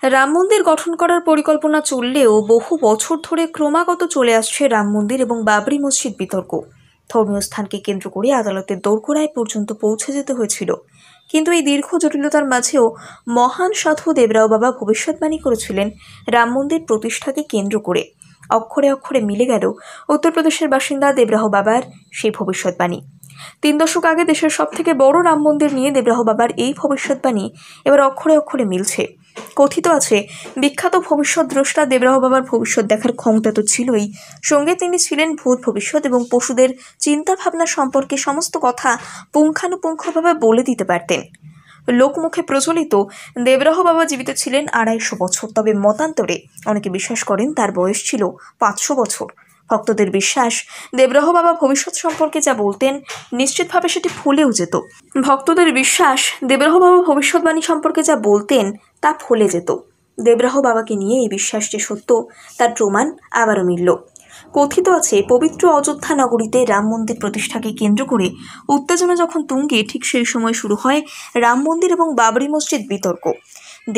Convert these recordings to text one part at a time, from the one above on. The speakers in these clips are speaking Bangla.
রাম মন্দির গঠন করার পরিকল্পনা চললেও বহু বছর ধরে ক্রমাগত চলে আসছে রাম মন্দির এবং বাবরি মসজিদ বিতর্ক। ধর্মীয় স্থানকে কেন্দ্র করে আদালতের দোরগোড়ায় পর্যন্ত পৌঁছে যেতে হয়েছিল। কিন্তু এই দীর্ঘ জটিলতার মাঝেও মহান সাধু দেবরাও বাবা ভবিষ্যৎবাণী করেছিলেন রাম মন্দির প্রতিষ্ঠাকে কেন্দ্র করে। অক্ষরে অক্ষরে মিলে গেল উত্তরপ্রদেশের বাসিন্দা দেবরাহ বাবার সেই ভবিষ্যৎবাণী। 3 দশক আগে দেশের সবথেকে বড় রাম মন্দির নিয়ে দেবরাহ বাবার এই ভবিষ্যৎবাণী এবার অক্ষরে অক্ষরে মিলছে। কথিত আছে, বিখ্যাত ভবিষ্যৎ দ্রষ্টা দেবরাহ বাবার ভবিষ্যৎ দেখার ক্ষমতা তো ছিলই, সঙ্গে তিনি ছিলেন ভূত ভবিষ্যৎ এবং পশুদের চিন্তা ভাবনা সম্পর্কে সমস্ত কথা পুঙ্খানুপুঙ্খভাবে বলে দিতে পারতেন। লোকমুখে প্রচলিত দেবরাহ বাবা জীবিত ছিলেন 250 বছর, তবে মতান্তরে অনেকে বিশ্বাস করেন তার বয়স ছিল 500 বছর। ভক্তদের বিশ্বাস, দেবরাহ বাবা ভবিষ্যৎ সম্পর্কে যা বলতেন নিশ্চিতভাবে সেটি ফলেও যেত। ভক্তদের বিশ্বাস, দেবরাহ বাবা ভবিষ্যৎবাণী সম্পর্কে যা বলতেন তা ফলে যেত। দেবরাহ বাবাকে নিয়ে এই বিশ্বাস যে সত্য তার প্রমাণ আবারও মিলল। কথিত আছে, পবিত্র অযোধ্যা নগরীতে রাম মন্দির প্রতিষ্ঠাকে কেন্দ্র করে উত্তেজনা যখন তুঙ্গে, ঠিক সেই সময় শুরু হয় রাম মন্দির এবং বাবরি মসজিদ বিতর্ক।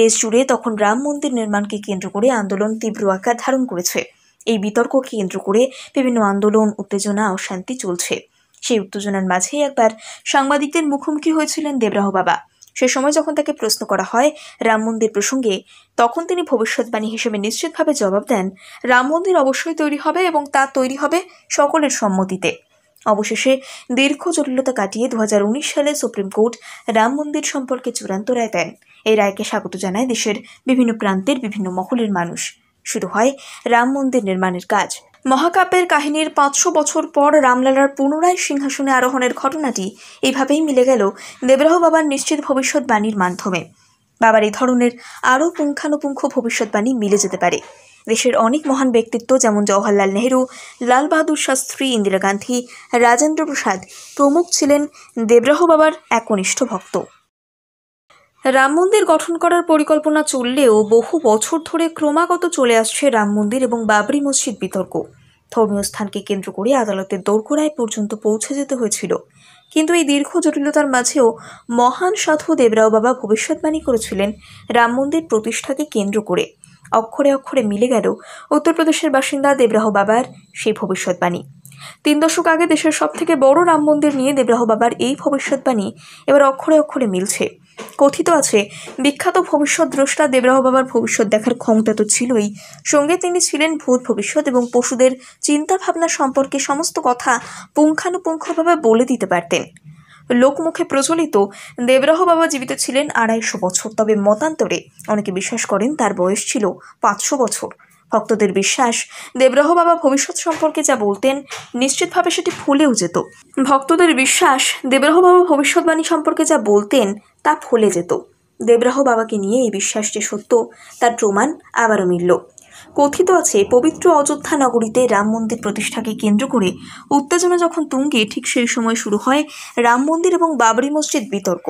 দেশ জুড়ে তখন রাম মন্দির নির্মাণকে কেন্দ্র করে আন্দোলন তীব্র আকার ধারণ করেছে। এই বিতর্ককে কেন্দ্র করে বিভিন্ন আন্দোলন, উত্তেজনা, অশান্তি চলছে। সেই উত্তেজনার মাঝেই একবার সাংবাদিকদের মুখোমুখি হয়েছিলেন দেবরাহ বাবা। সে সময় যখন তাকে প্রশ্ন করা হয় রাম মন্দির প্রসঙ্গে, তখন তিনি ভবিষ্যৎবাণী হিসেবে নিশ্চিতভাবে জবাব দেন, রাম মন্দির অবশ্যই তৈরি হবে এবং তা তৈরি হবে সকলের সম্মতিতে। অবশেষে দীর্ঘ জটিলতা কাটিয়ে 2019 সালে সুপ্রিম কোর্ট রাম মন্দির সম্পর্কে চূড়ান্ত রায় দেন। এই রায়কে স্বাগত জানায় দেশের বিভিন্ন প্রান্তের বিভিন্ন মহলের মানুষ। শুরু হয় রাম মন্দির নির্মাণের কাজ। মহাকাব্যের কাহিনীর 500 বছর পর রামলালার পুনরায় সিংহাসনে আরোহণের ঘটনাটি এইভাবেই মিলে গেল দেবরাহ বাবার নিশ্চিত ভবিষ্যৎবাণীর মাধ্যমে। বাবার এই ধরনের আরও পুঙ্খানুপুঙ্খ ভবিষ্যৎবাণী মিলে যেতে পারে। দেশের অনেক মহান ব্যক্তিত্ব যেমন জওহরলাল নেহরু, লাল বাহাদুর শাস্ত্রী, ইন্দিরা গান্ধী, রাজেন্দ্র প্রসাদ প্রমুখ ছিলেন দেবরাহ বাবার একনিষ্ঠ ভক্ত। রাম মন্দির গঠন করার পরিকল্পনা চললেও বহু বছর ধরে ক্রমাগত চলে আসছে রাম মন্দির এবং বাবরি মসজিদ বিতর্ক। ধর্মীয় স্থানকে কেন্দ্র করে আদালতের দোরগোড়ায় পর্যন্ত পৌঁছে যেতে হয়েছিল। কিন্তু এই দীর্ঘ জটিলতার মাঝেও মহান সাধু দেবরাও বাবা ভবিষ্যৎবাণী করেছিলেন রাম মন্দির প্রতিষ্ঠাকে কেন্দ্র করে। অক্ষরে অক্ষরে মিলে গেল উত্তরপ্রদেশের বাসিন্দা দেবরাহ বাবার সেই ভবিষ্যৎবাণী। 3 দশক আগে দেশের সবথেকে বড় রাম মন্দির নিয়ে দেবরাহ বাবার এই ভবিষ্যৎবাণী এবার অক্ষরে অক্ষরে মিলছে। কথিত আছে, বিখ্যাত ভবিষ্যৎ দ্রষ্টা দেবরাহ বাবার ভবিষ্যৎ দেখার ক্ষমতা তো ছিলই, সঙ্গে তিনি ছিলেন ভূত ভবিষ্যৎ এবং পশুদের চিন্তা ভাবনা সম্পর্কে সমস্ত কথা পুঙ্খানুপুঙ্খভাবে বলে দিতে পারতেন। লোকমুখে প্রচলিত দেবরাহ বাবা জীবিত ছিলেন 250 বছর, তবে মতান্তরে অনেকে বিশ্বাস করেন তার বয়স ছিল 500 বছর। ভক্তদের বিশ্বাস, দেবরাহ বাবা ভবিষ্যৎ সম্পর্কে যা বলতেন নিশ্চিতভাবে সেটি ফলেও যেত। ভক্তদের বিশ্বাস, দেবরাহ বাবা ভবিষ্যৎবাণী সম্পর্কে যা বলতেন তা ফলে যেত। দেবরাহ বাবাকে নিয়ে এই বিশ্বাস যে সত্য তার প্রমাণ আবারও মিলল। কথিত আছে, পবিত্র অযোধ্যা নগরীতে রাম মন্দির প্রতিষ্ঠাকে কেন্দ্র করে উত্তেজনা যখন তুঙ্গে, ঠিক সেই সময় শুরু হয় রাম মন্দির এবং বাবরি মসজিদ বিতর্ক।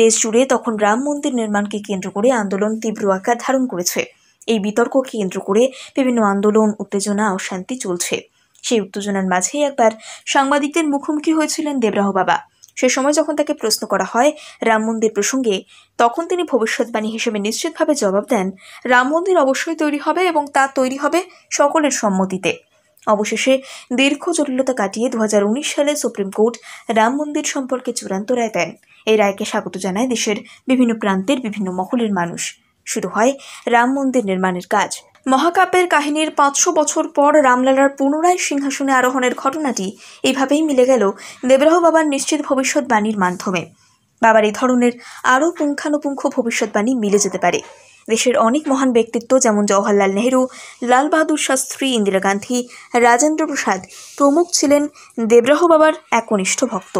দেশ জুড়ে তখন রাম মন্দির নির্মাণকে কেন্দ্র করে আন্দোলন তীব্র আকার ধারণ করেছে। এই বিতর্ককে কেন্দ্র করে বিভিন্ন আন্দোলন, উত্তেজনা, অশান্তি চলছে। সেই উত্তেজনার মাঝেই একবার সাংবাদিকদের মুখোমুখি হয়েছিলেন দেবরাহ বাবা। সে সময় যখন তাকে প্রশ্ন করা হয় রাম মন্দির প্রসঙ্গে, তখন তিনি ভবিষ্যৎবাণী হিসেবে নিশ্চিতভাবে জবাব দেন, রাম মন্দির অবশ্যই তৈরি হবে এবং তা তৈরি হবে সকলের সম্মতিতে। অবশেষে দীর্ঘ জটিলতা কাটিয়ে 2019 সালে সুপ্রিম কোর্ট রাম মন্দির সম্পর্কে চূড়ান্ত রায় দেন। এই রায়কে স্বাগত জানায় দেশের বিভিন্ন প্রান্তের বিভিন্ন মহলের মানুষ। শুরু হয় রাম মন্দির নির্মাণের কাজ। মহাকাব্যের কাহিনীর 500 বছর পর রামলালার পুনরায় সিংহাসনে আরোহণের ঘটনাটি এইভাবেই মিলে গেল দেবরাহ বাবার নিশ্চিত ভবিষ্যৎবাণীর মাধ্যমে। বাবার এই ধরনের আরও পুঙ্খানুপুঙ্খ ভবিষ্যৎবাণী মিলে যেতে পারে। দেশের অনেক মহান ব্যক্তিত্ব যেমন জওহরলাল নেহরু, লাল বাহাদুর শাস্ত্রী, ইন্দিরা গান্ধী, রাজেন্দ্র প্রসাদ প্রমুখ ছিলেন দেবরাহ বাবার একনিষ্ঠ ভক্ত।